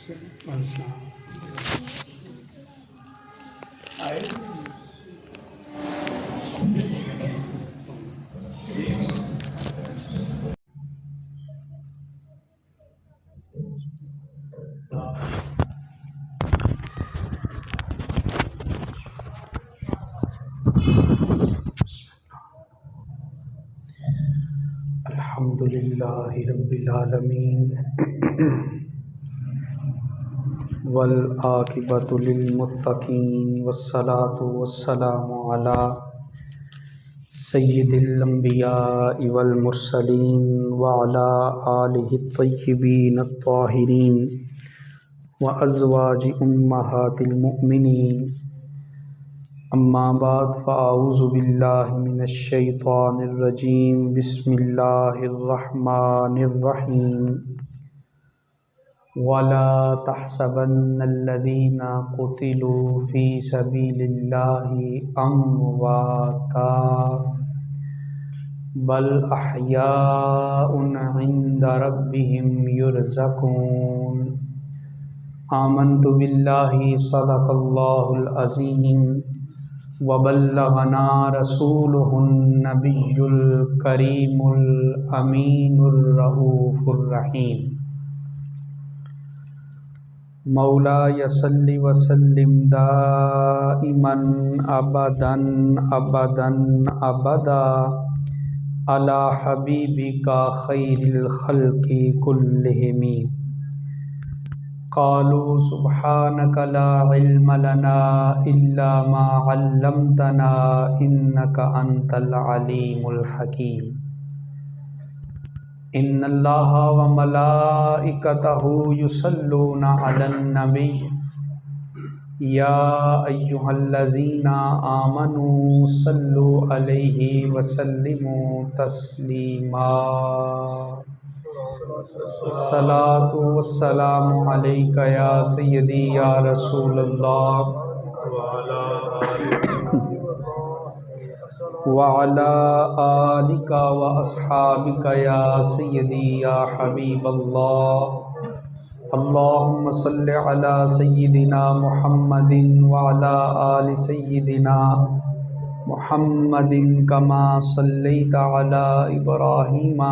الحمد للہ رب العالمین والعاقبۃ للمتقین والصلاة والسلام علی سید الانبیاء والمرسلین وعلی آلہ الطیبین الطاہرین وازواج امہات المؤمنین اما بعد فاعوذ باللہ من الشیطان الرجیم بسم اللہ الرحمن الرحیم ولا تحسبن الذین قتلوا فی سبیل اللہ امواتا بل احیاء عند ربهم یرزقون آمنت باللہ صدق اللہ العظیم وبلغنا رسوله النبی الکریم الامین الرؤوف الرحیم مولاي صل وسلم دائما ابدا ابدا ابدا على حبيبك خير الخلق كلهم قالوا سبحانك لا علم لنا إلا ما علمتنا إنك أنت العليم الحكيم إن الله وملائكته يصلون على النبي يا أيها الذين آمنوا صلوا عليه وسلموا تسليما الصلاۃ والسلام علیک یا سیدی یا رسول اللہ وعلی آلک واصحابک یا سیدی یا حبیب اللہ اللہم صل علی سیدنا محمد وعلی آل سیدنا محمد کما صلیت علی ابراہیم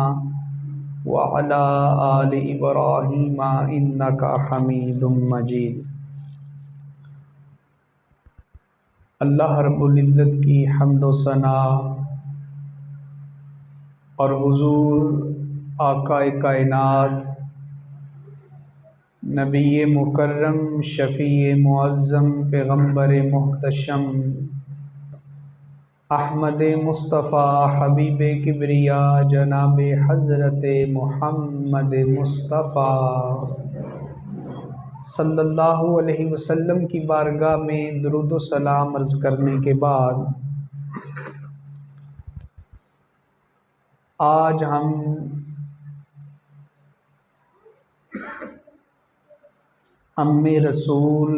وعلى آل ابراہیم انک حمید مجید۔ اللہ رب العزت کی حمد و ثنا اور حضور آقا کائنات نبی مکرم شفیع معظم پیغمبر محتشم احمد مصطفیٰ حبیب کبریا جناب حضرت محمد مصطفیٰ صلی اللہ علیہ وسلم کی بارگاہ میں درود و سلام عرض کرنے کے بعد آج ہم ام رسول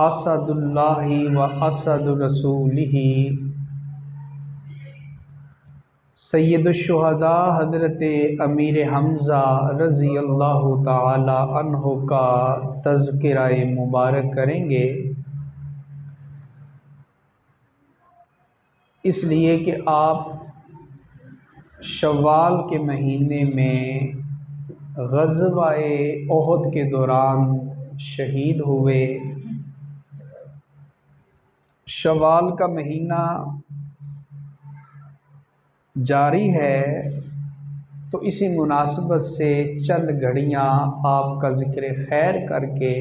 اسد اللہ و اسد رسولہ سید الشہداء حضرت امیر حمزہ رضی اللہ تعالی عنہ کا تذکرہ مبارک کریں گے، اس لیے کہ آپ شوال کے مہینے میں غزوہ احد کے دوران شہید ہوئے۔ شوال کا مہینہ جاری ہے تو اسی مناسبت سے چند گھڑیاں آپ کا ذکر خیر کر کے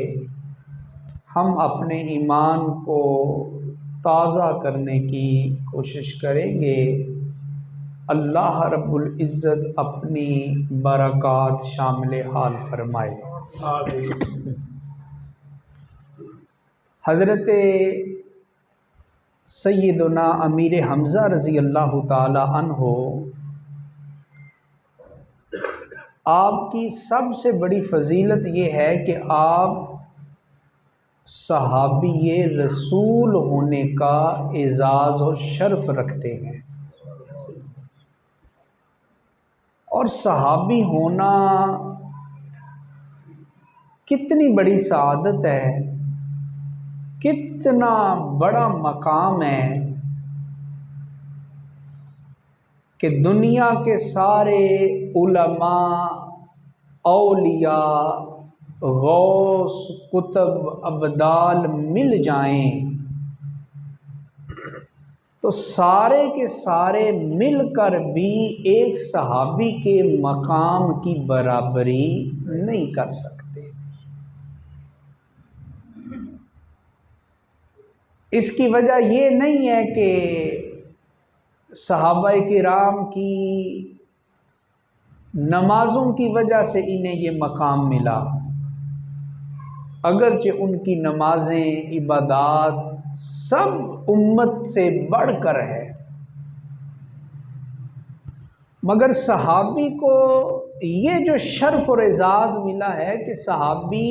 ہم اپنے ایمان کو تازہ کرنے کی کوشش کریں گے۔ اللہ رب العزت اپنی برکات شامل حال فرمائے۔ حضرت سیدنا امیر حمزہ رضی اللہ تعالی عنہ آپ کی سب سے بڑی فضیلت یہ ہے کہ آپ صحابی رسول ہونے کا اعزاز اور شرف رکھتے ہیں، اور صحابی ہونا کتنی بڑی سعادت ہے، کتنا بڑا مقام ہے کہ دنیا کے سارے علماء، اولیاء، غوث، قطب، ابدال مل جائیں تو سارے کے سارے مل کر بھی ایک صحابی کے مقام کی برابری نہیں کر سکتے۔ اس کی وجہ یہ نہیں ہے کہ صحابہ کرام کی نمازوں کی وجہ سے انہیں یہ مقام ملا، اگرچہ ان کی نمازیں، عبادات سب امت سے بڑھ کر ہے، مگر صحابی کو یہ جو شرف اور اعزاز ملا ہے کہ صحابی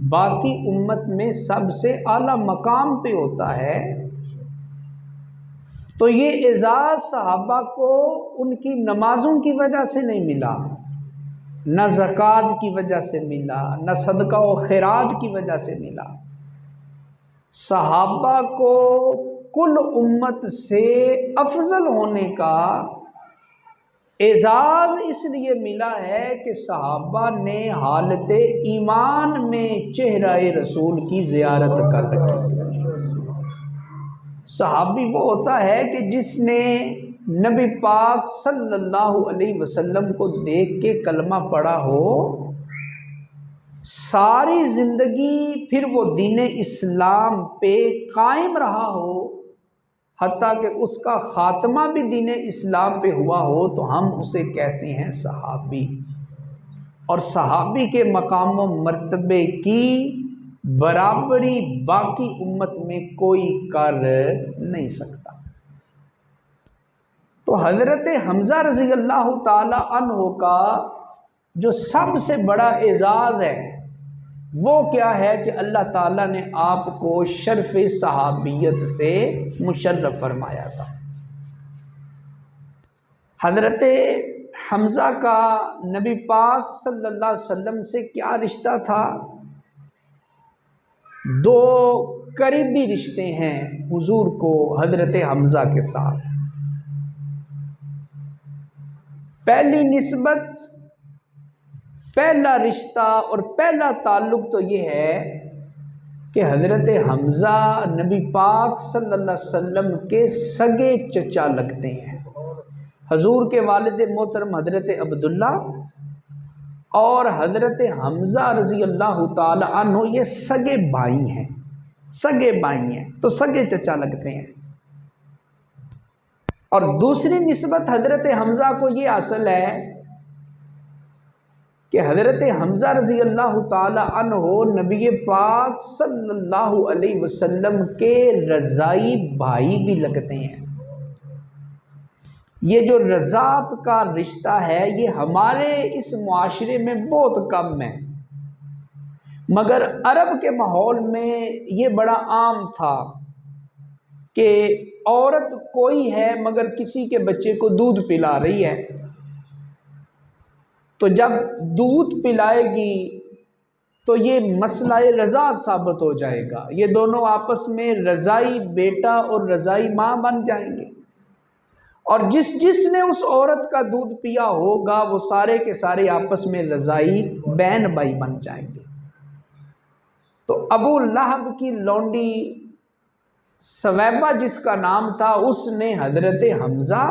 باقی امت میں سب سے اعلیٰ مقام پہ ہوتا ہے، تو یہ اعزاز صحابہ کو ان کی نمازوں کی وجہ سے نہیں ملا، نہ زکوٰۃ کی وجہ سے ملا، نہ صدقہ و خیرات کی وجہ سے ملا۔ صحابہ کو کل امت سے افضل ہونے کا اعزاز اس لیے ملا ہے کہ صحابہ نے حالت ایمان میں چہرہ رسول کی زیارت کر رکھی۔ صحابی وہ ہوتا ہے کہ جس نے نبی پاک صلی اللہ علیہ وسلم کو دیکھ کے کلمہ پڑھا ہو، ساری زندگی پھر وہ دین اسلام پہ قائم رہا ہو، حتیٰ کہ اس کا خاتمہ بھی دین اسلام پہ ہوا ہو، تو ہم اسے کہتے ہیں صحابی۔ اور صحابی کے مقام و مرتبے کی برابری باقی امت میں کوئی کر نہیں سکتا۔ تو حضرت حمزہ رضی اللہ تعالی عنہ کا جو سب سے بڑا اعزاز ہے وہ کیا ہے کہ اللہ تعالیٰ نے آپ کو شرف صحابیت سے مشرف فرمایا تھا۔ حضرت حمزہ کا نبی پاک صلی اللہ علیہ وسلم سے کیا رشتہ تھا؟ دو قریبی رشتے ہیں حضور کو حضرت حمزہ کے ساتھ۔ پہلی نسبت، پہلا رشتہ اور پہلا تعلق تو یہ ہے کہ حضرت حمزہ نبی پاک صلی اللہ علیہ وسلم کے سگے چچا لگتے ہیں۔ حضور کے والد محترم حضرت عبداللہ اور حضرت حمزہ رضی اللہ تعالی عنہ یہ سگے بھائی ہیں، سگے بھائی ہیں تو سگے چچا لگتے ہیں۔ اور دوسری نسبت حضرت حمزہ کو یہ حاصل ہے کہ حضرت حمزہ رضی اللہ تعالی عنہ نبی پاک صلی اللہ علیہ وسلم کے رضائی بھائی بھی لگتے ہیں۔ یہ جو رضاعت کا رشتہ ہے یہ ہمارے اس معاشرے میں بہت کم ہے، مگر عرب کے ماحول میں یہ بڑا عام تھا کہ عورت کوئی ہے مگر کسی کے بچے کو دودھ پلا رہی ہے، تو جب دودھ پلائے گی تو یہ مسئلہ رضاعت ثابت ہو جائے گا، یہ دونوں آپس میں رضائی بیٹا اور رضائی ماں بن جائیں گے، اور جس نے اس عورت کا دودھ پیا ہوگا وہ سارے کے سارے آپس میں رضائی بہن بھائی بن جائیں گے۔ تو ابو لہب کی لونڈی سویبہ جس کا نام تھا، اس نے حضرت حمزہ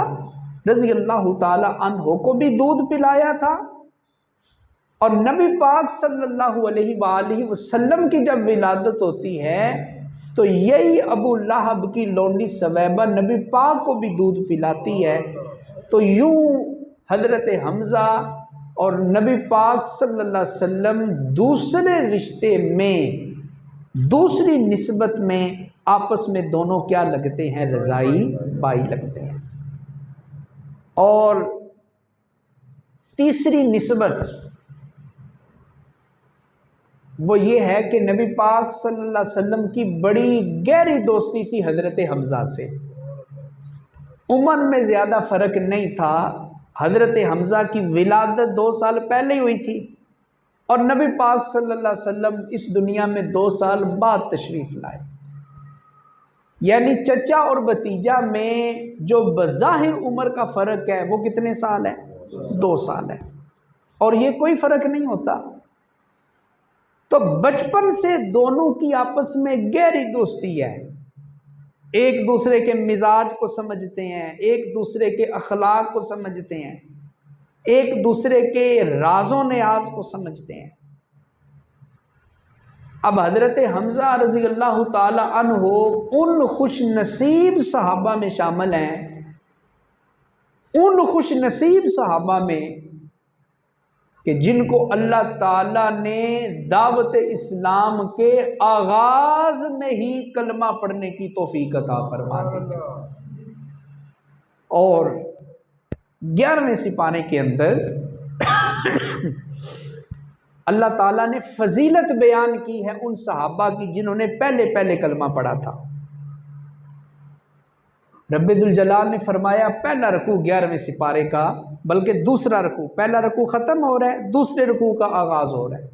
رضی اللہ تعالی عنہ کو بھی دودھ پلایا تھا، اور نبی پاک صلی اللہ علیہ وآلہ وسلم کی جب ولادت ہوتی ہے تو یہی ابو لہب کی لونڈی سویبہ نبی پاک کو بھی دودھ پلاتی ہے۔ تو یوں حضرت حمزہ اور نبی پاک صلی اللہ علیہ وسلم دوسرے رشتے میں، دوسری نسبت میں آپس میں دونوں کیا لگتے ہیں؟ رضائی بھائی لگتے ہیں۔ اور تیسری نسبت وہ یہ ہے کہ نبی پاک صلی اللہ علیہ وسلم کی بڑی گہری دوستی تھی حضرت حمزہ سے، عمر میں زیادہ فرق نہیں تھا، حضرت حمزہ کی ولادت 2 سال پہلے ہوئی تھی اور نبی پاک صلی اللہ علیہ وسلم اس دنیا میں 2 سال بعد تشریف لائے، یعنی چچا اور بھتیجا میں جو بظاہر عمر کا فرق ہے وہ کتنے سال ہے؟ 2 سال ہے، اور یہ کوئی فرق نہیں ہوتا۔ تو بچپن سے دونوں کی آپس میں گہری دوستی ہے، ایک دوسرے کے مزاج کو سمجھتے ہیں، ایک دوسرے کے اخلاق کو سمجھتے ہیں، ایک دوسرے کے راز و نیاز کو سمجھتے ہیں۔ اب حضرت حمزہ رضی اللہ تعالی عنہ ان خوش نصیب صحابہ میں شامل ہیں، ان خوش نصیب صحابہ میں کہ جن کو اللہ تعالی نے دعوت اسلام کے آغاز میں ہی کلمہ پڑھنے کی توفیق عطا فرما دی، اور 11ویں سپارے کے اندر اللہ تعالیٰ نے فضیلت بیان کی ہے ان صحابہ کی جنہوں نے پہلے کلمہ پڑھا تھا۔ رب ذوالجلال نے فرمایا پہلا رکوع 11ویں سپارے کا، بلکہ دوسرا رکوع، پہلا رکوع ختم ہو رہا ہے، دوسرے رکوع کا آغاز ہو رہا ہے۔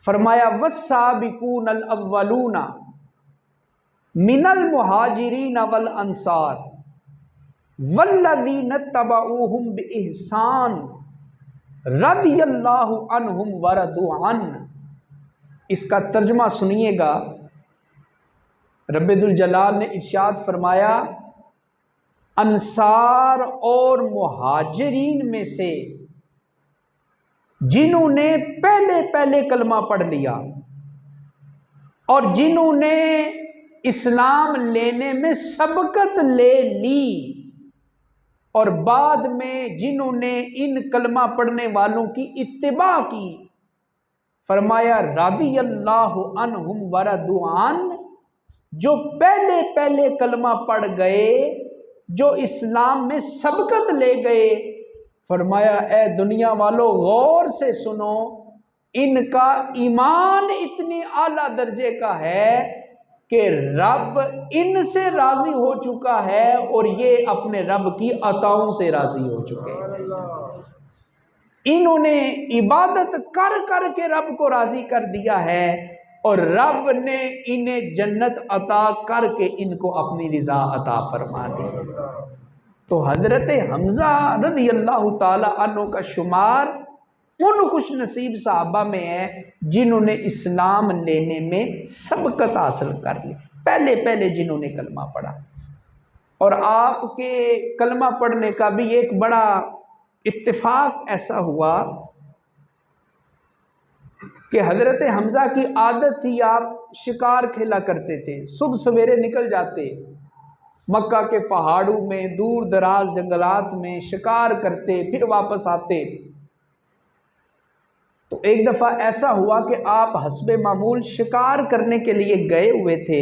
فرمایا والسابقون الاولون من المہاجرین والانصار والذین اتبعوہم بإحسان رضی اللہ عنہم ورضوا عنہ۔ اس کا ترجمہ سنیے گا، رب ذوالجلال نے ارشاد فرمایا انصار اور مہاجرین میں سے جنہوں نے پہلے کلمہ پڑھ لیا اور جنہوں نے اسلام لینے میں سبقت لے لی، اور بعد میں جنہوں نے ان کلمہ پڑھنے والوں کی اتباع کی، فرمایا رضی اللہ عنہم ورضوا عنہ، جو پہلے کلمہ پڑھ گئے، جو اسلام میں سبقت لے گئے، فرمایا اے دنیا والو غور سے سنو، ان کا ایمان اتنی اعلیٰ درجے کا ہے کہ رب ان سے راضی ہو چکا ہے اور یہ اپنے رب کی عطاؤں سے راضی ہو چکے ہیں۔ انہوں نے عبادت کر کے رب کو راضی کر دیا ہے، اور رب نے انہیں جنت عطا کر کے ان کو اپنی رضا عطا فرما دی۔ تو حضرت حمزہ رضی اللہ تعالی عنہ کا شمار ان خوش نصیب صحابہ میں ہے جنہوں نے اسلام لینے میں سبقت حاصل کر لی، پہلے جنہوں نے کلمہ پڑھا۔ اور آپ کے کلمہ پڑھنے کا بھی ایک بڑا اتفاق ایسا ہوا کہ حضرت حمزہ کی عادت تھی، آپ شکار کھیلا کرتے تھے، صبح سویرے نکل جاتے مکہ کے پہاڑوں میں، دور دراز جنگلات میں شکار کرتے، پھر واپس آتے۔ تو ایک دفعہ ایسا ہوا کہ آپ حسب معمول شکار کرنے کے لیے گئے ہوئے تھے،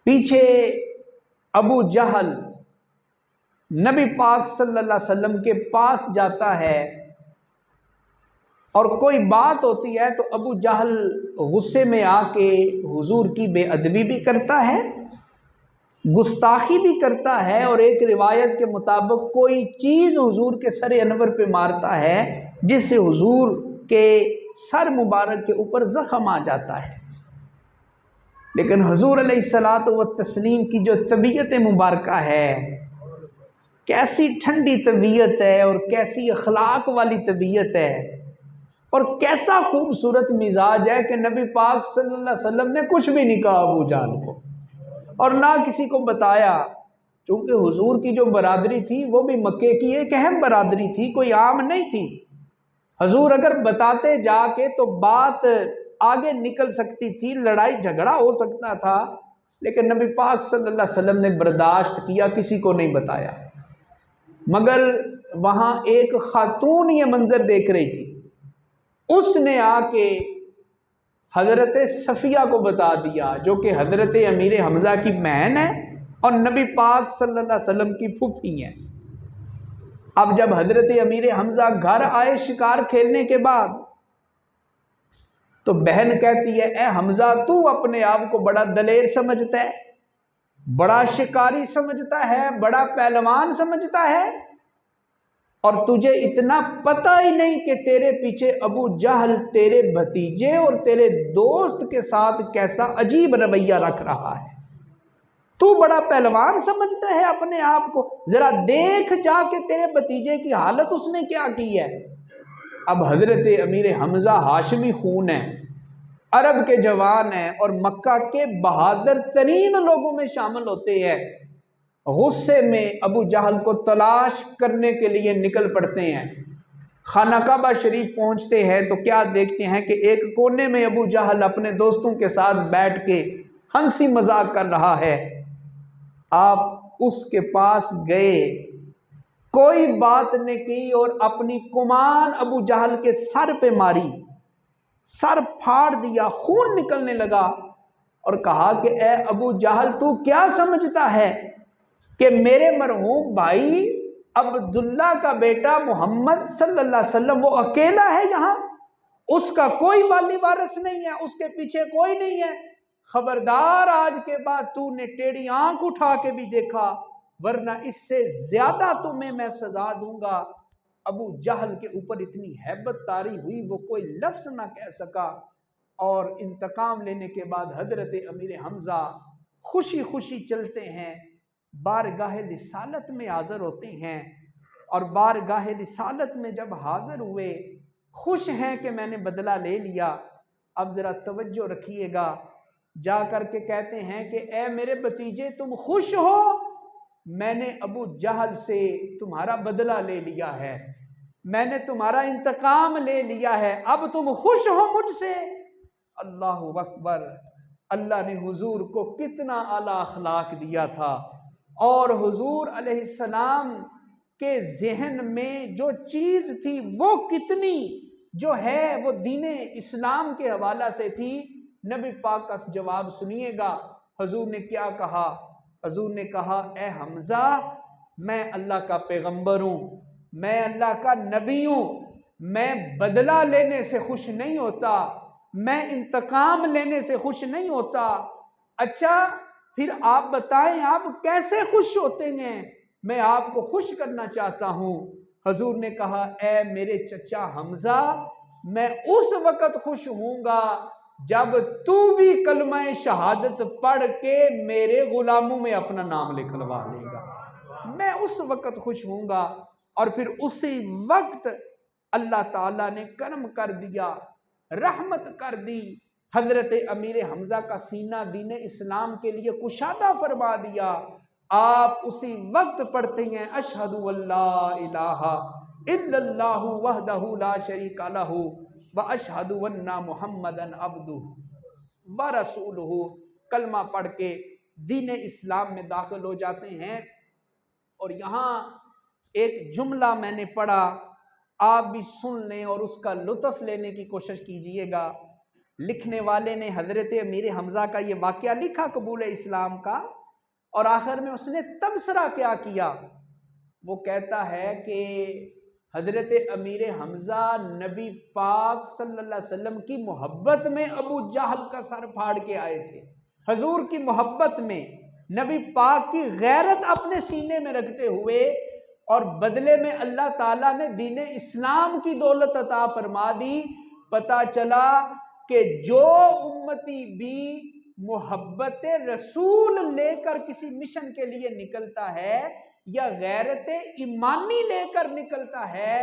پیچھے ابو جہل نبی پاک صلی اللہ علیہ وسلم کے پاس جاتا ہے، اور کوئی بات ہوتی ہے تو ابو جہل غصے میں آ کے حضور کی بے ادبی بھی کرتا ہے، گستاخی بھی کرتا ہے، اور ایک روایت کے مطابق کوئی چیز حضور کے سر انور پہ مارتا ہے جس سے حضور کے سر مبارک کے اوپر زخم آ جاتا ہے۔ لیکن حضور علیہ الصلاۃ والتسلیم کی جو طبیعت مبارکہ ہے، کیسی ٹھنڈی طبیعت ہے اور کیسی اخلاق والی طبیعت ہے، اور کیسا خوبصورت مزاج ہے کہ نبی پاک صلی اللہ علیہ وسلم نے کچھ بھی نہیں کہا ابو جہل کو، اور نہ کسی کو بتایا، چونکہ حضور کی جو برادری تھی وہ بھی مکے کی ایک اہم برادری تھی، کوئی عام نہیں تھی۔ حضور اگر بتاتے جا کے تو بات آگے نکل سکتی تھی، لڑائی جھگڑا ہو سکتا تھا، لیکن نبی پاک صلی اللہ علیہ وسلم نے برداشت کیا، کسی کو نہیں بتایا۔ مگر وہاں ایک خاتون یہ منظر دیکھ رہی تھی، اس نے آ کے حضرت صفیہ کو بتا دیا، جو کہ حضرت امیر حمزہ کی بہن ہے اور نبی پاک صلی اللہ علیہ وسلم کی پھوپھی ہے۔ اب جب حضرت امیر حمزہ گھر آئے شکار کھیلنے کے بعد، تو بہن کہتی ہے اے حمزہ، تو اپنے آپ کو بڑا دلیر سمجھتا ہے، بڑا شکاری سمجھتا ہے، بڑا پہلوان سمجھتا ہے، اور تجھے اتنا پتہ ہی نہیں کہ تیرے پیچھے ابو جہل تیرے بھتیجے اور تیرے دوست کے ساتھ کیسا عجیب رویہ رکھ رہا ہے۔ تو بڑا پہلوان سمجھتا ہے اپنے آپ کو، ذرا دیکھ جا کے تیرے بھتیجے کی حالت اس نے کیا کی ہے۔ اب حضرت امیر حمزہ ہاشمی خون ہے، عرب کے جوان ہیں اور مکہ کے بہادر ترین لوگوں میں شامل ہوتے ہیں، غصے میں ابو جہل کو تلاش کرنے کے لیے نکل پڑتے ہیں۔ خانہ کعبہ شریف پہنچتے ہیں تو کیا دیکھتے ہیں کہ ایک کونے میں ابو جہل اپنے دوستوں کے ساتھ بیٹھ کے ہنسی مذاق کر رہا ہے۔ آپ اس کے پاس گئے، کوئی بات نہیں کی اور اپنی کمان ابو جہل کے سر پہ ماری، سر پھاڑ دیا، خون نکلنے لگا، اور کہا کہ اے ابو جہل تو کیا سمجھتا ہے کہ میرے مرحوم بھائی عبداللہ کا بیٹا محمد صلی اللہ علیہ وسلم وہ اکیلا ہے یہاں، اس کا کوئی مالی وارث نہیں ہے، اس کے پیچھے کوئی نہیں ہے، خبردار آج کے بعد تو نے ٹیڑھی آنکھ اٹھا کے بھی دیکھا ورنہ اس سے زیادہ تمہیں میں سزا دوں گا۔ ابو جہل کے اوپر اتنی ہیبت طاری ہوئی وہ کوئی لفظ نہ کہہ سکا، اور انتقام لینے کے بعد حضرت امیر حمزہ خوشی خوشی چلتے ہیں، بارگاہ رسالت میں حاضر ہوتے ہیں، اور بارگاہ رسالت میں جب حاضر ہوئے خوش ہیں کہ میں نے بدلہ لے لیا۔ اب ذرا توجہ رکھیے گا، جا کر کے کہتے ہیں کہ اے میرے بھتیجے تم خوش ہو، میں نے ابو جہل سے تمہارا بدلہ لے لیا ہے، میں نے تمہارا انتقام لے لیا ہے، اب تم خوش ہو مجھ سے۔ اللہ اکبر، اللہ نے حضور کو کتنا اعلیٰ اخلاق دیا تھا، اور حضور علیہ السلام کے ذہن میں جو چیز تھی وہ کتنی جو ہے وہ دین اسلام کے حوالہ سے تھی۔ نبی پاک کا جواب سنیے گا، حضور نے کیا کہا؟ حضور نے کہا اے حمزہ میں اللہ کا پیغمبر ہوں، میں اللہ کا نبی ہوں، میں بدلہ لینے سے خوش نہیں ہوتا، میں انتقام لینے سے خوش نہیں ہوتا۔ اچھا پھر آپ بتائیں آپ کیسے خوش ہوتے ہیں؟ میں آپ کو خوش کرنا چاہتا ہوں۔ حضور نے کہا اے میرے چچا حمزہ میں اس وقت خوش ہوں گا جب تو بھی کلمہ شہادت پڑھ کے میرے غلاموں میں اپنا نام لکھلوا لے گا، میں اس وقت خوش ہوں گا۔ اور پھر اسی وقت اللہ تعالیٰ نے کرم کر دیا، رحمت کر دی، حضرت امیر حمزہ کا سینہ دین اسلام کے لیے کشادہ فرما دیا۔ آپ اسی وقت پڑھتے ہیں اشہد اللہ الہ الا اللہ وحدہ لا شریک لہ واشہد ان محمدا عبدہ ورسولہ، کلمہ پڑھ کے دین اسلام میں داخل ہو جاتے ہیں۔ اور یہاں ایک جملہ میں نے پڑھا، آپ بھی سن لیں اور اس کا لطف لینے کی کوشش کیجئے گا۔ لکھنے والے نے حضرت امیر حمزہ کا یہ واقعہ لکھا قبول اسلام کا، اور آخر میں اس نے تبصرہ کیا کیا؟ وہ کہتا ہے کہ حضرت امیر حمزہ نبی پاک صلی اللہ علیہ وسلم کی محبت میں ابو جہل کا سر پھاڑ کے آئے تھے، حضور کی محبت میں، نبی پاک کی غیرت اپنے سینے میں رکھتے ہوئے، اور بدلے میں اللہ تعالیٰ نے دین اسلام کی دولت عطا فرما دی۔ پتہ چلا کہ جو امتی بھی محبت رسول لے کر کسی مشن کے لیے نکلتا ہے یا غیرت ایمانی لے کر نکلتا ہے،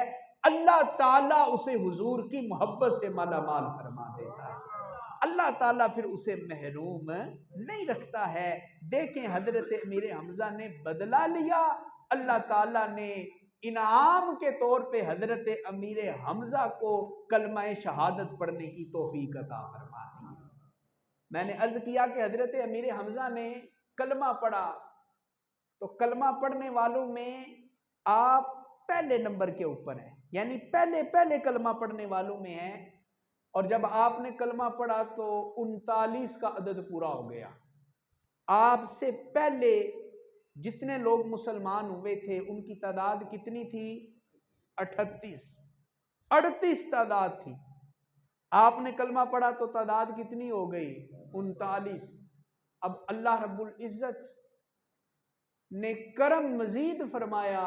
اللہ تعالیٰ اسے حضور کی محبت سے مالا مال فرما دیتا ہے، اللہ تعالیٰ پھر اسے محروم نہیں رکھتا ہے۔ دیکھیں حضرت امیر حمزہ نے بدلہ لیا، اللہ تعالیٰ نے انعام کے طور پہ حضرت امیر حمزہ کو کلمہ شہادت پڑھنے کی توفیق عطا فرما دی۔ میں نے عرض کیا کہ حضرت امیر حمزہ نے کلمہ پڑھا، تو کلمہ پڑھنے والوں میں آپ پہلے نمبر کے اوپر ہیں، یعنی پہلے کلمہ پڑھنے والوں میں ہیں، اور جب آپ نے کلمہ پڑھا تو 39 کا عدد پورا ہو گیا۔ آپ سے پہلے جتنے لوگ مسلمان ہوئے تھے ان کی تعداد کتنی تھی؟ 38 تعداد تھی۔ آپ نے کلمہ پڑھا تو تعداد کتنی ہو گئی؟ 39۔ اب اللہ رب العزت نے کرم مزید فرمایا،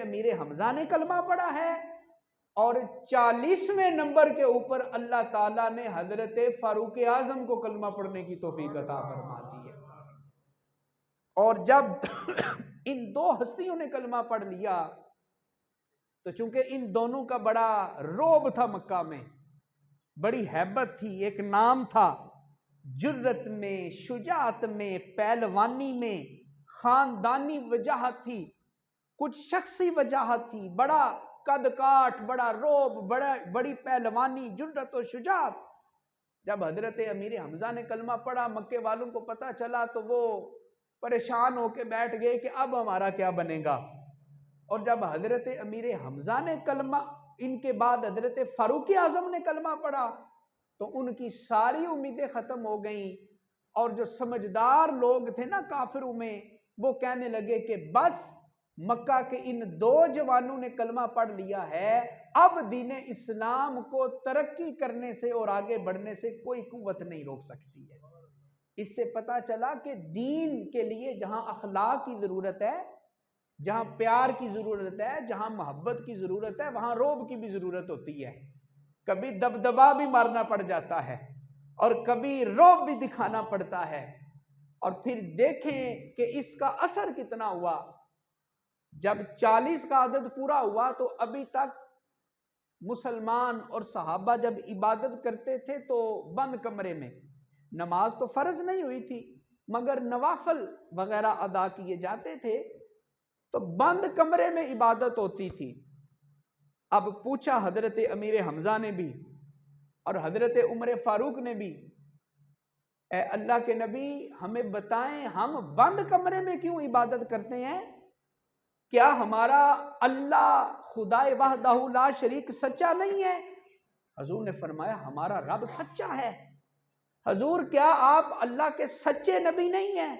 امیر حمزہ نے کلمہ پڑھا ہے، اور 40ویں نمبر کے اوپر اللہ تعالیٰ نے حضرت فاروق اعظم کو کلمہ پڑھنے کی توفیق عطا فرما دی ہے۔ اور جب ان دو ہستیوں نے کلمہ پڑھ لیا تو چونکہ ان دونوں کا بڑا رعب تھا، مکہ میں بڑی ہیبت تھی، ایک نام تھا، جرت میں، شجاعت میں، پہلوانی میں، خاندانی وجاہت تھی، کچھ شخصی وجاہت تھی، بڑا قد کاٹ، بڑا رعب، بڑی پہلوانی، جرت و شجاعت۔ جب حضرت امیر حمزہ نے کلمہ پڑھا، مکے والوں کو پتہ چلا تو وہ پریشان ہو کے بیٹھ گئے کہ اب ہمارا کیا بنے گا۔ اور جب حضرت امیر حمزہ نے کلمہ، ان کے بعد حضرت فاروق اعظم نے کلمہ پڑھا تو ان کی ساری امیدیں ختم ہو گئیں، اور جو سمجھدار لوگ تھے نا کافروں میں، وہ کہنے لگے کہ بس مکہ کے ان دو جوانوں نے کلمہ پڑھ لیا ہے، اب دین اسلام کو ترقی کرنے سے اور آگے بڑھنے سے کوئی قوت نہیں روک سکتی ہے۔ اس سے پتہ چلا کہ دین کے لیے جہاں اخلاق کی ضرورت ہے، جہاں پیار کی ضرورت ہے، جہاں محبت کی ضرورت ہے، وہاں رعب کی بھی ضرورت ہوتی ہے۔ کبھی دبدبا بھی مارنا پڑ جاتا ہے، اور کبھی رعب بھی دکھانا پڑتا ہے۔ اور پھر دیکھیں کہ اس کا اثر کتنا ہوا۔ جب 40 کا عدد پورا ہوا تو ابھی تک مسلمان اور صحابہ جب عبادت کرتے تھے تو بند کمرے میں، نماز تو فرض نہیں ہوئی تھی مگر نوافل وغیرہ ادا کیے جاتے تھے، تو بند کمرے میں عبادت ہوتی تھی۔ اب پوچھا حضرت امیر حمزہ نے بھی اور حضرت عمر فاروق نے بھی، اے اللہ کے نبی ہمیں بتائیں ہم بند کمرے میں کیوں عبادت کرتے ہیں؟ کیا ہمارا اللہ خدائے وحدہ لا شریک سچا نہیں ہے؟ حضور نے فرمایا ہمارا رب سچا ہے۔ حضور کیا آپ اللہ کے سچے نبی نہیں ہیں؟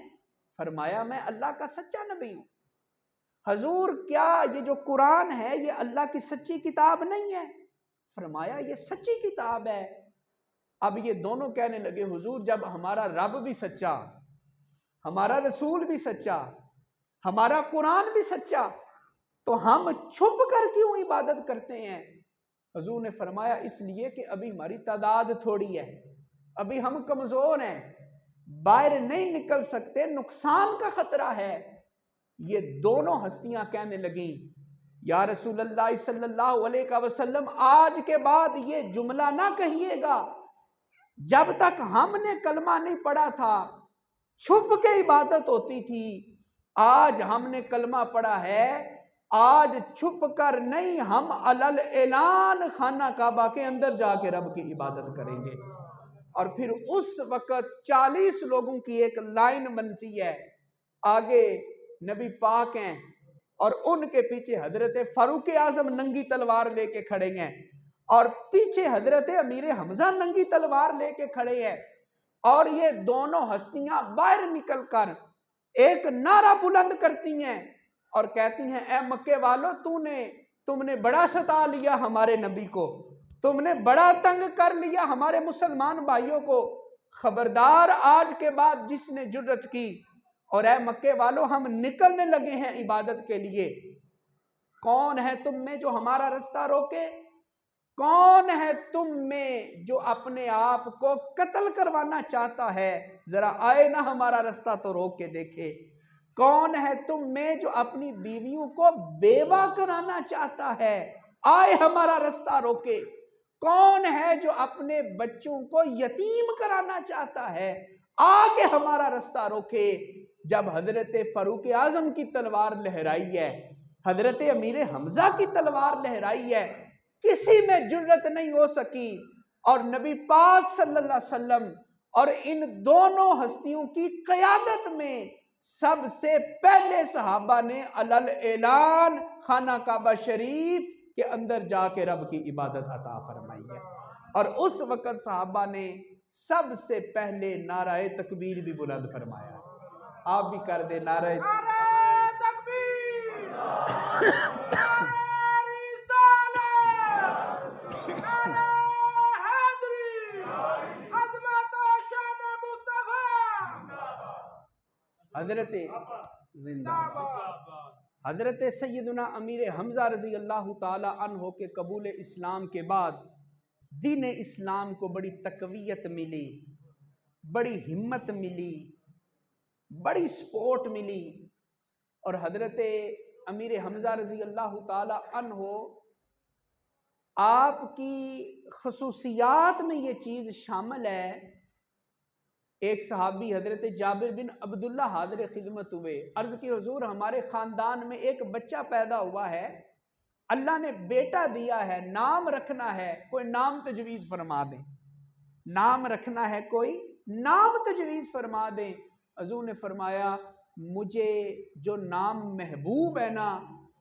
فرمایا میں اللہ کا سچا نبی ہوں۔ حضور کیا یہ جو قرآن ہے یہ اللہ کی سچی کتاب نہیں ہے؟ فرمایا یہ سچی کتاب ہے۔ اب یہ دونوں کہنے لگے حضور جب ہمارا رب بھی سچا، ہمارا رسول بھی سچا، ہمارا قرآن بھی سچا، تو ہم چھپ کر کیوں عبادت کرتے ہیں؟ حضور نے فرمایا اس لیے کہ ابھی ہماری تعداد تھوڑی ہے، ابھی ہم کمزور ہیں، باہر نہیں نکل سکتے، نقصان کا خطرہ ہے۔ یہ دونوں ہستیاں کہنے لگیں یا رسول اللہ صلی اللہ علیہ وسلم آج کے بعد یہ جملہ نہ کہیے گا، جب تک ہم نے کلمہ نہیں پڑھا تھا چھپ کے عبادت ہوتی تھی، آج ہم نے کلمہ پڑھا ہے، آج چھپ کر نہیں، ہم علل اعلان خانہ کعبہ کے اندر جا کے رب کی عبادت کریں گے۔ اور پھر اس وقت 40 لوگوں کی ایک لائن بنتی ہے، آگے نبی پاک ہیں اور ان کے پیچھے حضرت فاروق اعظم ننگی تلوار لے کے کھڑے ہیں، اور پیچھے حضرت امیر حمزہ ننگی تلوار لے کے کھڑے ہیں، اور یہ دونوں ہستیاں باہر نکل کر ایک نعرہ بلند کرتی ہیں اور کہتی ہیں اے مکے والو تم نے بڑا ستا لیا ہمارے نبی کو، تم نے بڑا تنگ کر لیا ہمارے مسلمان بھائیوں کو، خبردار آج کے بعد جس نے جرت کی، اور اے مکے والو ہم نکلنے لگے ہیں عبادت کے لیے، کون ہے تم میں جو ہمارا رستہ روکے؟ کون ہے تم میں جو اپنے آپ کو قتل کروانا چاہتا ہے؟ ذرا آئے نہ ہمارا رستہ تو روک کے دیکھے۔ کون ہے تم میں جو اپنی بیویوں کو بیوہ کرانا چاہتا ہے؟ آئے ہمارا رستہ روکے۔ کون ہے جو اپنے بچوں کو یتیم کرانا چاہتا ہے؟ آگے ہمارا رستہ روکے۔ جب حضرت فاروق اعظم کی تلوار لہرائی ہے، حضرت امیر حمزہ کی تلوار لہرائی ہے، کسی میں جرت نہیں ہو سکی، اور نبی پاک صلی اللہ علیہ وسلم اور ان دونوں ہستیوں کی قیادت میں سب سے پہلے صحابہ نے علل اعلان خانہ کعبہ شریف کے اندر جا کے رب کی عبادت عطا فرمائی ہے، اور اس وقت صحابہ نے سب سے پہلے نعرہ تکبیر بھی بلند فرمایا۔ آپ بھی کر دیں نعرہ تکبیر، نعرہ رسالت، نعرہ حیدری، عظمت و شان مصطفیٰ۔ حضرت زندہ باد۔ حضرت سیدنا امیر حمزہ رضی اللہ تعالی عنہ کے قبول اسلام کے بعد دین اسلام کو بڑی تقویت ملی، بڑی ہمت ملی، بڑی سپورٹ ملی، اور حضرت امیر حمزہ رضی اللہ تعالی عنہ آپ کی خصوصیات میں یہ چیز شامل ہے۔ ایک صحابی حضرت جابر بن عبداللہ حاضر خدمت ہوئے، عرض کی حضور ہمارے خاندان میں ایک بچہ پیدا ہوا ہے، اللہ نے بیٹا دیا ہے، نام رکھنا ہے، کوئی نام تجویز فرما دیں، نام رکھنا ہے، کوئی نام تجویز فرما دیں۔ حضور نے فرمایا مجھے جو نام محبوب ہے نا،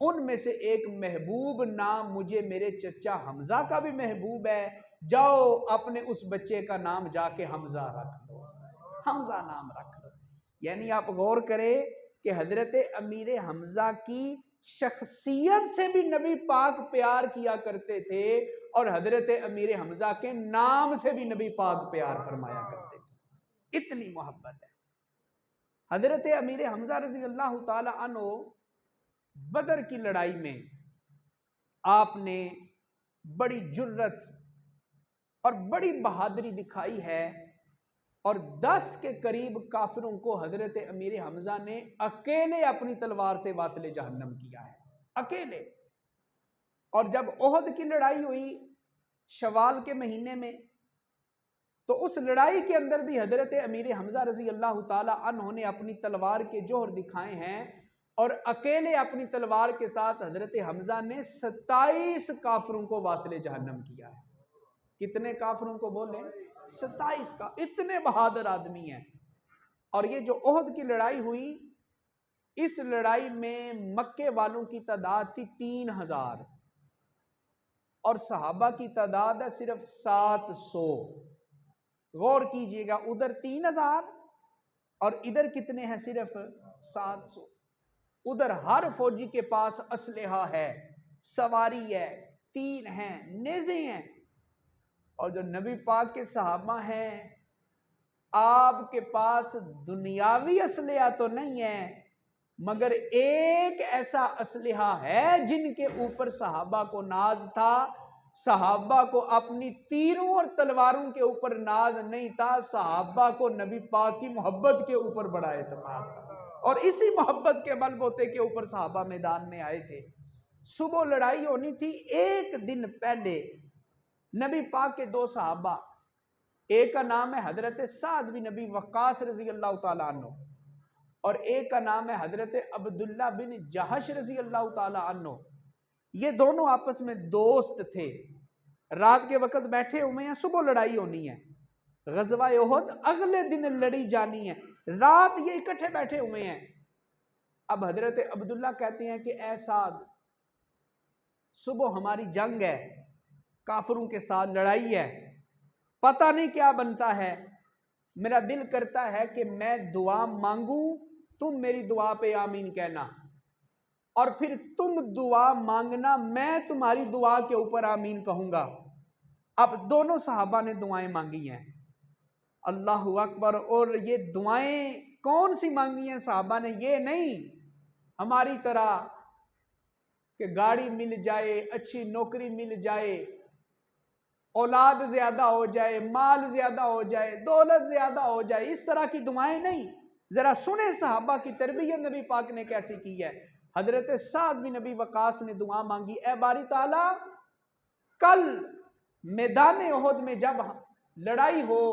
ان میں سے ایک محبوب نام مجھے میرے چچا حمزہ کا بھی محبوب ہے، جاؤ اپنے اس بچے کا نام جا کے حمزہ رکھ دو، حمزہ نام رکھ دو۔ یعنی آپ غور کریں کہ حضرت امیر حمزہ کی شخصیت سے بھی نبی پاک پیار کیا کرتے تھے، اور حضرت امیر حمزہ کے نام سے بھی نبی پاک پیار فرمایا کرتے تھے، اتنی محبت ہے۔ حضرت امیر حمزہ رضی اللہ تعالی عنہ بدر کی لڑائی میں آپ نے بڑی جرت اور بڑی بہادری دکھائی ہے، اور 10 کے قریب کافروں کو حضرت امیر حمزہ نے اکیلے اپنی تلوار سے واصل جہنم کیا ہے، اکیلے۔ اور جب احد کی لڑائی ہوئی شوال کے مہینے میں، تو اس لڑائی کے اندر بھی حضرت امیر حمزہ رضی اللہ تعالی عنہ نے اپنی تلوار کے جوہر دکھائے ہیں، اور اکیلے اپنی تلوار کے ساتھ حضرت حمزہ نے 27 کافروں کو واصل جہنم کیا ہے۔ کتنے کافروں کو بولیں؟ 27 کا، اتنے بہادر آدمی ہیں۔ اور یہ جو احد کی لڑائی ہوئی، اس لڑائی میں مکے والوں کی تعداد تھی 3000، اور صحابہ کی تعداد ہے صرف 700۔ غور کیجئے گا، ادھر 3000 اور ادھر کتنے ہیں؟ صرف 700۔ ادھر ہر فوجی کے پاس اسلحہ ہے، سواری ہے، تیر ہیں، نیزے ہیں، اور جو نبی پاک کے صحابہ ہیں آپ کے پاس دنیاوی اسلحہ تو نہیں ہے، مگر ایک ایسا اسلحہ ہے جن کے اوپر صحابہ کو ناز تھا۔ صحابہ کو اپنی تیروں اور تلواروں کے اوپر ناز نہیں تھا، صحابہ کو نبی پاک کی محبت کے اوپر بڑا اعتماد تھا، اور اسی محبت کے بل بوتے کے اوپر صحابہ میدان میں آئے تھے۔ صبح لڑائی ہونی تھی، ایک دن پہلے نبی پاک کے 2 صحابہ، ایک کا نام ہے حضرت سعد بن نبی وقاص رضی اللہ تعالیٰ عنہ، اور ایک کا نام ہے حضرت عبداللہ بن جہش رضی اللہ تعالیٰ عنہ۔ یہ دونوں آپس میں دوست تھے، رات کے وقت بیٹھے ہوئے ہیں، صبح لڑائی ہونی ہے، غزوہ احد اگلے دن لڑی جانی ہے، رات یہ اکٹھے بیٹھے ہوئے ہیں۔ اب حضرت عبداللہ کہتے ہیں کہ اے سعد، صبح ہماری جنگ ہے، کافروں کے ساتھ لڑائی ہے، پتہ نہیں کیا بنتا ہے، میرا دل کرتا ہے کہ میں دعا مانگوں، تم میری دعا پہ آمین کہنا، اور پھر تم دعا مانگنا، میں تمہاری دعا کے اوپر آمین کہوں گا۔ اب دونوں صحابہ نے دعائیں مانگی ہیں، اللہ اکبر۔ اور یہ دعائیں کون سی مانگی ہیں صحابہ نے؟ یہ نہیں ہماری طرح کہ گاڑی مل جائے، اچھی نوکری مل جائے، اولاد زیادہ ہو جائے، مال زیادہ ہو جائے، دولت زیادہ ہو جائے، اس طرح کی دعائیں نہیں۔ ذرا سنیں صحابہ کی تربیت نبی پاک نے کیسی کی ہے۔ حضرت سعد بن نبی وقاص نے دعا مانگی، اے باری تعالیٰ، کل میدان احد میں جب لڑائی ہو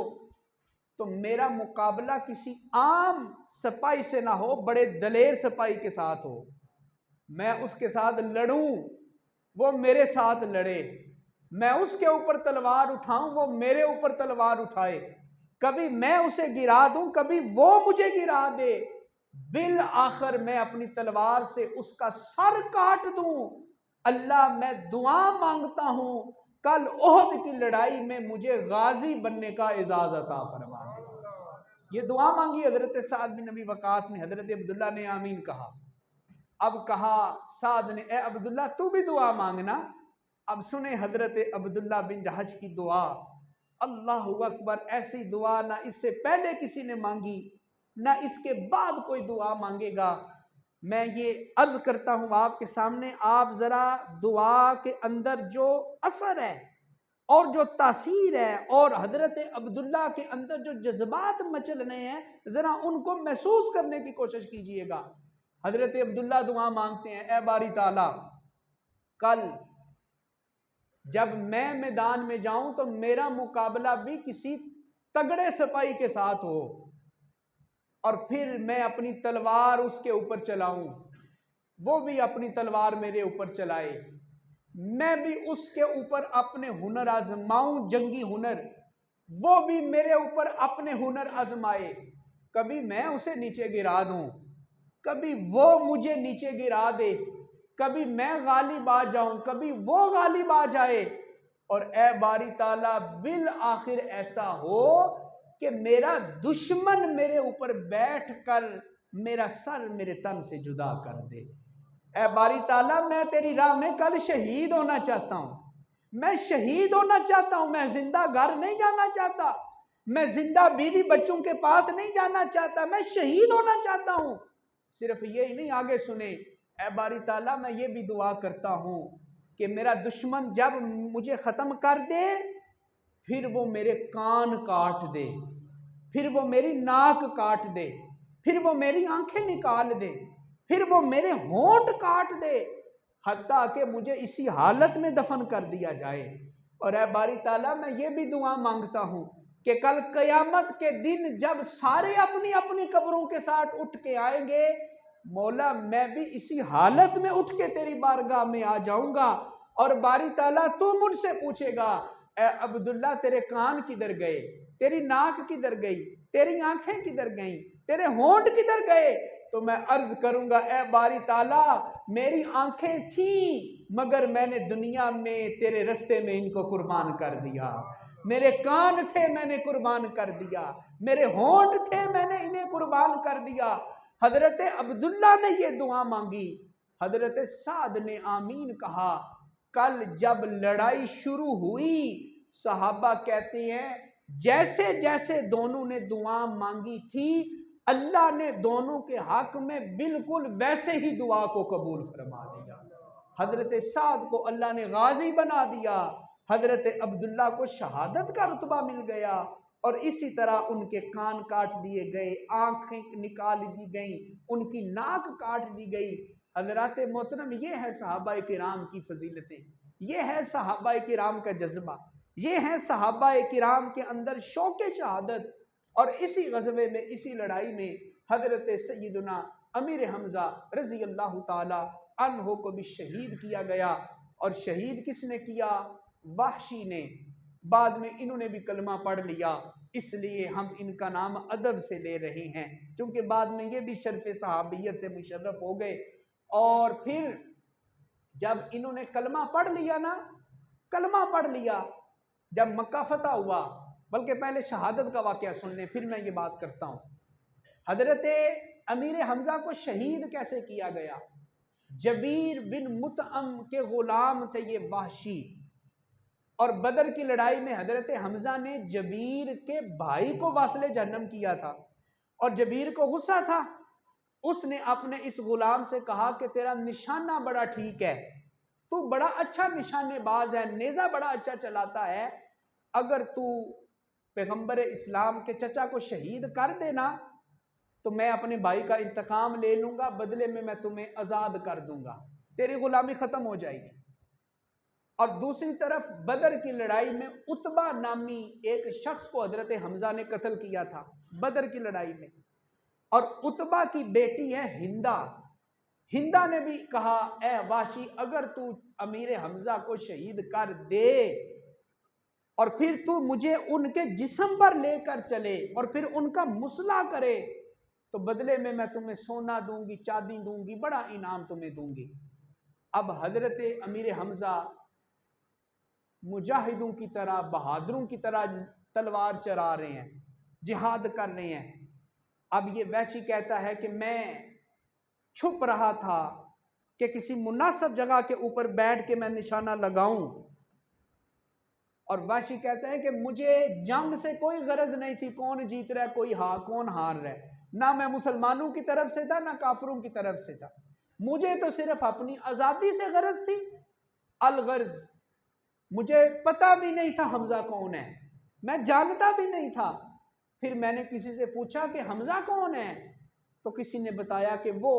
تو میرا مقابلہ کسی عام سپاہی سے نہ ہو، بڑے دلیر سپاہی کے ساتھ ہو، میں اس کے ساتھ لڑوں، وہ میرے ساتھ لڑے، میں اس کے اوپر تلوار اٹھاؤں، وہ میرے اوپر تلوار اٹھائے، کبھی میں اسے گرا دوں، کبھی وہ مجھے گرا دے، بالآخر میں اپنی تلوار سے اس کا سر کاٹ دوں۔ اللہ، میں دعا مانگتا ہوں کل احد کی لڑائی میں مجھے غازی بننے کا اعزاز عطا فرما دے۔ یہ دعا مانگی حضرت سعد بن نبی وقاص نے، حضرت عبداللہ نے آمین کہا۔ اب کہا سعد نے، اے عبداللہ تو بھی دعا مانگنا۔ اب سنیں حضرت عبداللہ بن جہش کی دعا، اللہ اکبر۔ ایسی دعا نہ اس سے پہلے کسی نے مانگی، نہ اس کے بعد کوئی دعا مانگے گا۔ میں یہ عرض کرتا ہوں آپ کے سامنے، آپ ذرا دعا کے اندر جو اثر ہے اور جو تاثیر ہے اور حضرت عبداللہ کے اندر جو جذبات مچل رہے ہیں، ذرا ان کو محسوس کرنے کی کوشش کیجئے گا۔ حضرت عبداللہ دعا مانگتے ہیں، اے باری تعالیٰ، کل جب میں میدان میں جاؤں تو میرا مقابلہ بھی کسی تگڑے سپاہی کے ساتھ ہو، اور پھر میں اپنی تلوار اس کے اوپر چلاؤں، وہ بھی اپنی تلوار میرے اوپر چلائے، میں بھی اس کے اوپر اپنے ہنر آزماؤں، جنگی ہنر، وہ بھی میرے اوپر اپنے ہنر آزمائے، کبھی میں اسے نیچے گرا دوں، کبھی وہ مجھے نیچے گرا دے، کبھی میں غالب آ جاؤں، کبھی وہ غالب آ جائے، اور اے باری تعالیٰ بالآخر ایسا ہو کہ میرا دشمن میرے اوپر بیٹھ کر میرا سر میرے تن سے جدا کر دے۔ اے باری تعالیٰ، میں تیری راہ میں کل شہید ہونا چاہتا ہوں، میں شہید ہونا چاہتا ہوں، میں زندہ گھر نہیں جانا چاہتا، میں زندہ بیوی بچوں کے پاس نہیں جانا چاہتا، میں شہید ہونا چاہتا ہوں۔ صرف یہی نہیں، آگے سنیں، اے باری تعالیٰ میں یہ بھی دعا کرتا ہوں کہ میرا دشمن جب مجھے ختم کر دے، پھر وہ میرے کان کاٹ دے، پھر وہ میری ناک کاٹ دے، پھر وہ میری آنکھیں نکال دے، پھر وہ میرے ہونٹ کاٹ دے، حتیٰ کہ مجھے اسی حالت میں دفن کر دیا جائے۔ اور اے باری تعالیٰ میں یہ بھی دعا مانگتا ہوں کہ کل قیامت کے دن جب سارے اپنی اپنی قبروں کے ساتھ اٹھ کے آئیں گے، مولا میں بھی اسی حالت میں اٹھ کے تیری بارگاہ میں آ جاؤں گا، اور باری تعالیٰ تو مجھ سے پوچھے گا، اے عبداللہ تیرے کان کدھر گئے، تیری ناک کدھر گئی، تیری آنکھیں کدھر گئیں، تیرے ہونٹ کدھر گئے؟ تو میں عرض کروں گا، اے باری تعالیٰ میری آنکھیں تھیں مگر میں نے دنیا میں تیرے رستے میں ان کو قربان کر دیا، میرے کان تھے میں نے قربان کر دیا، میرے ہونٹ تھے میں نے انہیں قربان کر دیا۔ حضرت عبداللہ نے یہ دعا مانگی، حضرت سعد نے آمین کہا۔ کل جب لڑائی شروع ہوئی، صحابہ کہتے ہیں جیسے جیسے دونوں نے دعا مانگی تھی، اللہ نے دونوں کے حق میں بالکل ویسے ہی دعا کو قبول فرما دیا۔ حضرت سعد کو اللہ نے غازی بنا دیا، حضرت عبداللہ کو شہادت کا رتبہ مل گیا، اور اسی طرح ان کے کان کاٹ دیے گئے، آنکھیں نکال دی گئیں، ان کی ناک کاٹ دی گئی۔ حضرات محترم، یہ ہے صحابہ کرام کی فضیلتیں، یہ ہے صحابہ کرام کا جذبہ، یہ ہے صحابہ کرام کے اندر شوق شہادت۔ اور اسی غزوے میں، اسی لڑائی میں حضرت سیدنا امیر حمزہ رضی اللہ تعالی عنہ کو بھی شہید کیا گیا۔ اور شہید کس نے کیا؟ وحشی نے۔ بعد میں انہوں نے بھی کلمہ پڑھ لیا، اس لیے ہم ان کا نام ادب سے لے رہے ہیں، کیونکہ بعد میں یہ بھی شرف صحابیت سے مشرف ہو گئے۔ اور پھر جب انہوں نے کلمہ پڑھ لیا نا، کلمہ پڑھ لیا، جب مکہ فتح ہوا، بلکہ پہلے شہادت کا واقعہ سن لیں پھر میں یہ بات کرتا ہوں۔ حضرت امیر حمزہ کو شہید کیسے کیا گیا؟ جبیر بن مطعم کے غلام تھے یہ وحشی، اور بدر کی لڑائی میں حضرت حمزہ نے جبیر کے بھائی کو واصل جہنم کیا تھا، اور جبیر کو غصہ تھا، اس نے اپنے اس غلام سے کہا کہ تیرا نشانہ بڑا ٹھیک ہے، تو بڑا اچھا نشانے باز ہے، نیزہ بڑا اچھا چلاتا ہے، اگر تو پیغمبر اسلام کے چچا کو شہید کر دینا تو میں اپنے بھائی کا انتقام لے لوں گا، بدلے میں تمہیں آزاد کر دوں گا، تیری غلامی ختم ہو جائے گی۔ اور دوسری طرف بدر کی لڑائی میں عتبہ نامی ایک شخص کو حضرت حمزہ نے قتل کیا تھا بدر کی لڑائی میں، اور عتبہ کی بیٹی ہے ہندہ۔ ہندہ نے بھی کہا، اے وحشی اگر تو امیر حمزہ کو شہید کر دے اور پھر تو مجھے ان کے جسم پر لے کر چلے اور پھر ان کا مصلح کرے تو بدلے میں تمہیں سونا دوں گی، چاندی دوں گی، بڑا انعام تمہیں دوں گی۔ اب حضرت امیر حمزہ مجاہدوں کی طرح، بہادروں کی طرح تلوار چلا رہے ہیں، جہاد کر رہے ہیں۔ اب یہ وحشی کہتا ہے کہ میں چھپ رہا تھا کہ کسی مناسب جگہ کے اوپر بیٹھ کے میں نشانہ لگاؤں، اور وحشی کہتا ہے کہ مجھے جنگ سے کوئی غرض نہیں تھی، کون جیت رہا ہے کون ہار رہا ہے، نہ میں مسلمانوں کی طرف سے تھا نہ کافروں کی طرف سے تھا، مجھے تو صرف اپنی آزادی سے غرض تھی۔ الغرض، مجھے پتا بھی نہیں تھا حمزہ کون ہے، میں جانتا بھی نہیں تھا۔ پھر میں نے کسی سے پوچھا کہ حمزہ کون ہے، تو کسی نے بتایا کہ وہ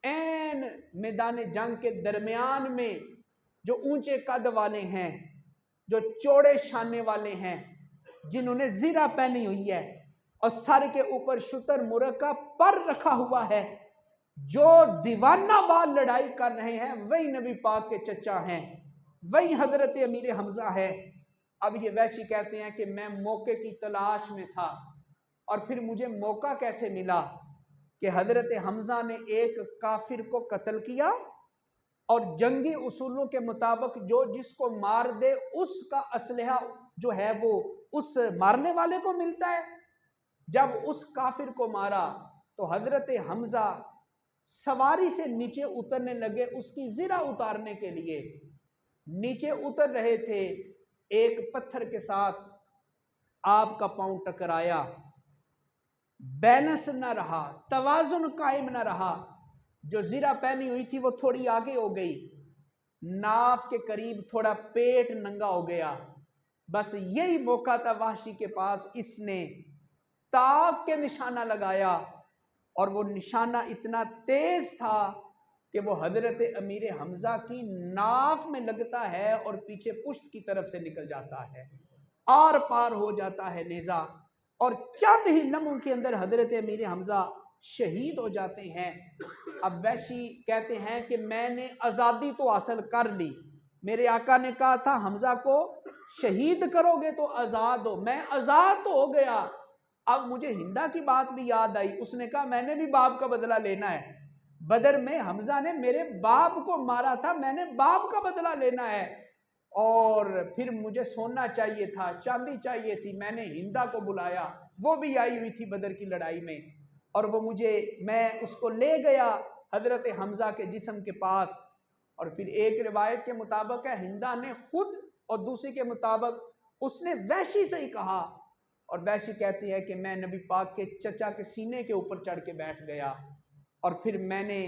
عین میدان جنگ کے درمیان میں جو اونچے قد والے ہیں، جو چوڑے شانے والے ہیں، جنہوں نے زرہ پہنی ہوئی ہے اور سر کے اوپر شتر مرغ کا پر رکھا ہوا ہے، جو دیوانہ وار لڑائی کر رہے ہیں، وہی نبی پاک کے چچا ہیں، وہی حضرت امیر حمزہ ہے۔ اب یہ وحشی کہتے ہیں کہ میں موقع کی تلاش میں تھا، اور پھر مجھے موقع کیسے ملا کہ حضرت حمزہ نے ایک کافر کو قتل کیا، اور جنگی اصولوں کے مطابق جو جس کو مار دے اس کا اسلحہ جو ہے وہ اس مارنے والے کو ملتا ہے۔ جب اس کافر کو مارا تو حضرت حمزہ سواری سے نیچے اترنے لگے، اس کی زرہ اتارنے کے لیے نیچے اتر رہے تھے، ایک پتھر کے ساتھ آپ کا پاؤں ٹکرایا، بیلنس نہ رہا، توازن قائم نہ رہا، جو زرہ پہنی ہوئی تھی وہ تھوڑی آگے ہو گئی، ناف کے قریب تھوڑا پیٹ ننگا ہو گیا۔ بس یہی موقع تھا وحشی کے پاس، اس نے تاک کے نشانہ لگایا، اور وہ نشانہ اتنا تیز تھا کہ وہ حضرت امیر حمزہ کی ناف میں لگتا ہے اور پیچھے پشت کی طرف سے نکل جاتا ہے، آر پار ہو جاتا ہے نیزہ، اور چند ہی لمحوں کے اندر حضرت امیر حمزہ شہید ہو جاتے ہیں۔ اب وحشی کہتے ہیں کہ میں نے آزادی تو حاصل کر لی، میرے آقا نے کہا تھا حمزہ کو شہید کرو گے تو آزاد ہو، میں آزاد تو ہو گیا۔ اب مجھے ہندا کی بات بھی یاد آئی، اس نے کہا میں نے بھی باپ کا بدلہ لینا ہے، بدر میں حمزہ نے میرے باپ کو مارا تھا، میں نے باپ کا بدلہ لینا ہے، اور پھر مجھے سونا چاہیے تھا، چاندی چاہیے تھی، میں نے ہندا کو بلایا، وہ بھی آئی ہوئی تھی بدر کی لڑائی میں، اور وہ میں اس کو لے گیا حضرت حمزہ کے جسم کے پاس۔ اور پھر ایک روایت کے مطابق ہے ہندا نے خود، اور دوسری کے مطابق اس نے وحشی سے ہی کہا، اور وحشی کہتی ہے کہ میں نبی پاک کے چچا کے سینے کے اوپر چڑھ کے بیٹھ گیا، اور پھر میں نے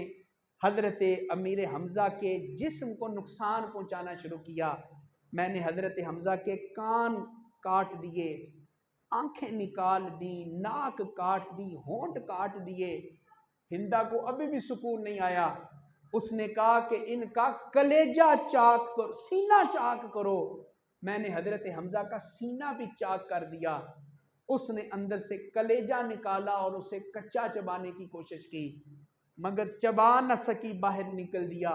حضرت امیر حمزہ کے جسم کو نقصان پہنچانا شروع کیا، میں نے حضرت حمزہ کے کان کاٹ دیے، آنکھیں نکال دی، ناک کاٹ دی، ہونٹ کاٹ دیے۔ ہندا کو ابھی بھی سکون نہیں آیا، اس نے کہا کہ ان کا کلیجہ چاک کرو، سینہ چاک کرو۔ میں نے حضرت حمزہ کا سینہ بھی چاک کر دیا، اس نے اندر سے کلیجہ نکالا اور اسے کچا چبانے کی کوشش کی، مگر چبا نہ سکی، باہر نکل دیا،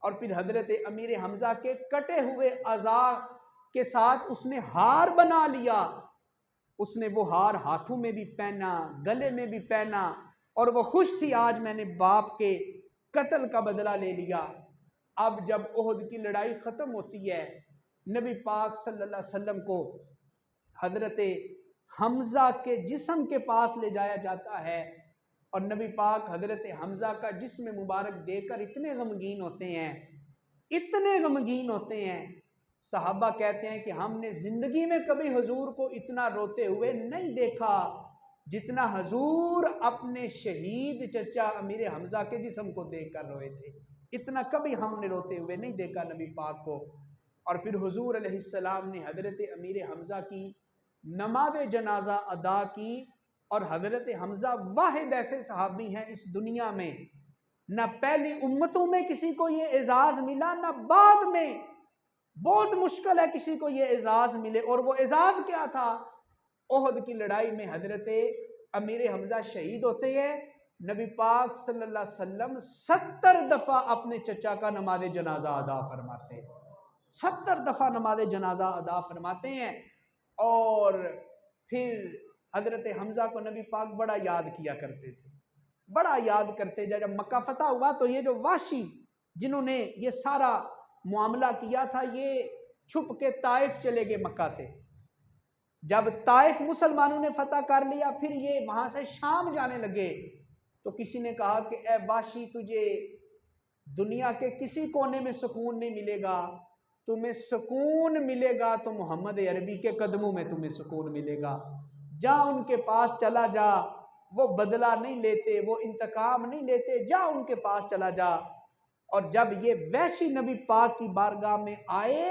اور پھر حضرت امیر حمزہ کے کٹے ہوئے اعضاء کے ساتھ اس نے ہار بنا لیا، اس نے وہ ہار ہاتھوں میں بھی پہنا، گلے میں بھی پہنا، اور وہ خوش تھی آج میں نے باپ کے قتل کا بدلہ لے لیا۔ اب جب احد کی لڑائی ختم ہوتی ہے، نبی پاک صلی اللہ علیہ وسلم کو حضرت حمزہ کے جسم کے پاس لے جایا جاتا ہے، اور نبی پاک حضرت حمزہ کا جسم مبارک دے کر اتنے غمگین ہوتے ہیں، اتنے غمگین ہوتے ہیں، صحابہ کہتے ہیں کہ ہم نے زندگی میں کبھی حضور کو اتنا روتے ہوئے نہیں دیکھا جتنا حضور اپنے شہید چچا امیر حمزہ کے جسم کو دیکھ کر روئے تھے، اتنا کبھی ہم نے روتے ہوئے نہیں دیکھا نبی پاک کو۔ اور پھر حضور علیہ السلام نے حضرت امیر حمزہ کی نماز جنازہ ادا کی، اور حضرت حمزہ واحد ایسے صحابی ہیں اس دنیا میں، نہ پہلی امتوں میں کسی کو یہ اعزاز ملا، نہ بعد میں، بہت مشکل ہے کسی کو یہ اعزاز ملے، اور وہ اعزاز کیا تھا؟ احد کی لڑائی میں حضرت امیر حمزہ شہید ہوتے ہیں، نبی پاک صلی اللہ علیہ وسلم 70 دفعہ اپنے چچا کا نماز جنازہ ادا فرماتے ہیں، 70 دفعہ نماز جنازہ ادا فرماتے ہیں، اور پھر حضرت حمزہ کو نبی پاک بڑا یاد کیا کرتے تھے، بڑا یاد کرتے تھے۔ جب مکہ فتح ہوا تو یہ جو وحشی جنہوں نے یہ سارا معاملہ کیا تھا، یہ چھپ کے طائف چلے گئے مکہ سے، جب طائف مسلمانوں نے فتح کر لیا پھر یہ وہاں سے شام جانے لگے، تو کسی نے کہا کہ اے وحشی تجھے دنیا کے کسی کونے میں سکون نہیں ملے گا، تمہیں سکون ملے گا تو محمد عربی کے قدموں میں تمہیں سکون ملے گا، جا ان کے پاس چلا جا، وہ بدلہ نہیں لیتے، وہ انتقام نہیں لیتے، جا ان کے پاس چلا جا۔ اور جب یہ وحشی نبی پاک کی بارگاہ میں آئے،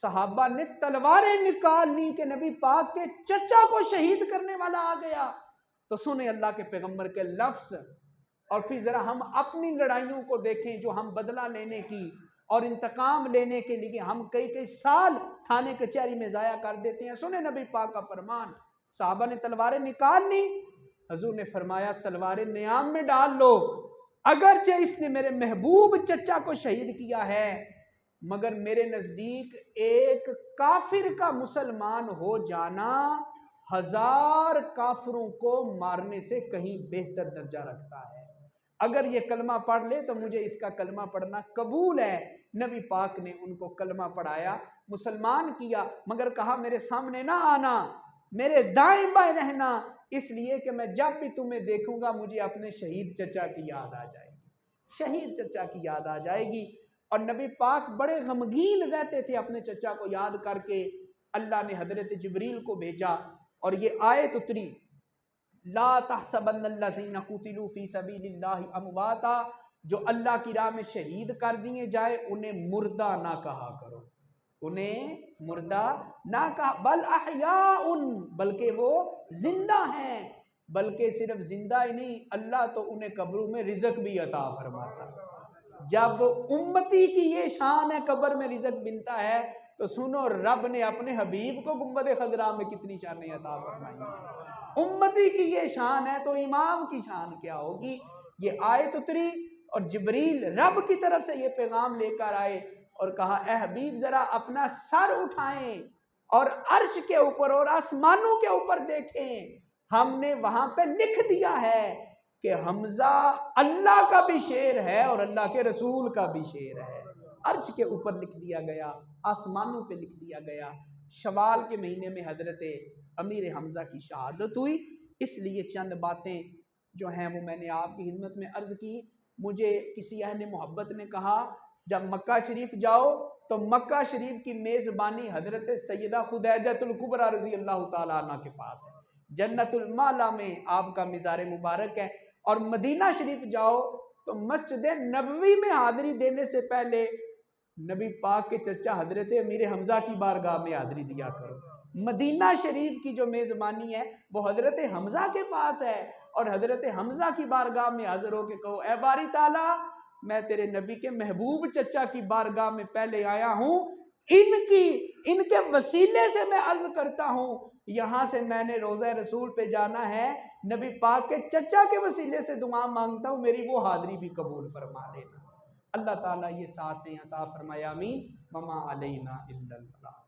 صحابہ نے تلواریں نکال لی کہ نبی پاک کے چچا کو شہید کرنے والا آ گیا۔ تو سنیں اللہ کے پیغمبر کے لفظ، اور پھر ذرا ہم اپنی لڑائیوں کو دیکھیں جو ہم بدلہ لینے کی اور انتقام لینے کے لیے ہم کئی سال تھانے کچہری میں ضائع کر دیتے ہیں۔ سنیں نبی پاک کا فرمان، صحابہ نے تلواریں نکال لی، حضور نے فرمایا تلواریں نیام میں ڈال لو، اگرچہ اس نے میرے محبوب چچا کو شہید کیا ہے، مگر میرے نزدیک ایک کافر کا مسلمان ہو جانا 1000 کافروں کو مارنے سے کہیں بہتر درجہ رکھتا ہے۔ اگر یہ کلمہ پڑھ لے تو مجھے اس کا کلمہ پڑھنا قبول ہے۔ نبی پاک نے ان کو کلمہ پڑھایا، مسلمان کیا، مگر کہا میرے سامنے نہ آنا، میرے دائیں بائیں رہنا، اس لیے کہ میں جب بھی تمہیں دیکھوں گا مجھے اپنے شہید چچا کی یاد آ جائے گی، شہید چچا کی یاد آ جائے گی۔ اور نبی پاک بڑے غمگین رہتے تھے اپنے چچا کو یاد کر کے۔ اللہ نے حضرت جبریل کو بھیجا اور یہ آیت اتری، لا تحسبن الذین قتلوا فی سبیل اللہ امواتا، جو اللہ کی راہ میں شہید کر دیے جائے انہیں مردہ نہ کہا کرو، انہیں مردہ نہ کہا، بل احیاء، بلکہ وہ زندہ ہیں، بلکہ صرف زندہ ہی نہیں، اللہ تو انہیں قبروں میں رزق بھی عطا فرماتا ہے۔ جب امتی کی یہ شان ہے قبر میں رزق ملتا ہے، تو سنو رب نے اپنے حبیب کو گنبد خضرا میں کتنی شانیں عطا فرمائی ہیں۔ امتی کی یہ شان ہے تو امام کی شان کیا ہوگی۔ یہ آیت اتری اور جبریل رب کی طرف سے یہ پیغام لے کر آئے اور کہا اے حبیب ذرا اپنا سر اٹھائیں اور عرش کے اوپر اور آسمانوں کے اوپر دیکھیں، ہم نے وہاں پہ لکھ دیا ہے کہ حمزہ اللہ کا بھی شعر ہے اور اللہ کے رسول کا بھی شعر ہے۔ عرش کے اوپر لکھ دیا گیا، آسمانوں پہ لکھ دیا گیا۔ شوال کے مہینے میں حضرت امیر حمزہ کی شہادت ہوئی، اس لیے چند باتیں جو ہیں وہ میں نے آپ کی خدمت میں عرض کی۔ مجھے کسی اہل محبت نے کہا جب مکہ شریف جاؤ تو مکہ شریف کی میزبانی حضرت سیدہ خدیجہ الکبریٰ رضی اللہ تعالیٰ عنہ کے پاس ہے، جنت المعلا میں آپ کا مزار مبارک ہے، اور مدینہ شریف جاؤ تو مسجد نبوی میں حاضری دینے سے پہلے نبی پاک کے چچا حضرت امیر حمزہ کی بارگاہ میں حاضری دیا کرو۔ مدینہ شریف کی جو میزبانی ہے وہ حضرت حمزہ کے پاس ہے، اور حضرت حمزہ کی بارگاہ میں حاضر ہو کے کہو اے باری تعالیٰ میں تیرے نبی کے محبوب چچا کی بارگاہ میں پہلے آیا ہوں، ان کے وسیلے سے میں عرض کرتا ہوں، یہاں سے میں نے روضہ رسول پہ جانا ہے، نبی پاک کے چچا کے وسیلے سے دعا مانگتا ہوں، میری وہ حاضری بھی قبول فرما لینا۔ اللہ تعالیٰ یہ ساتھیں عطا فرمایا، آمین۔ وما علینا الا البلاغ۔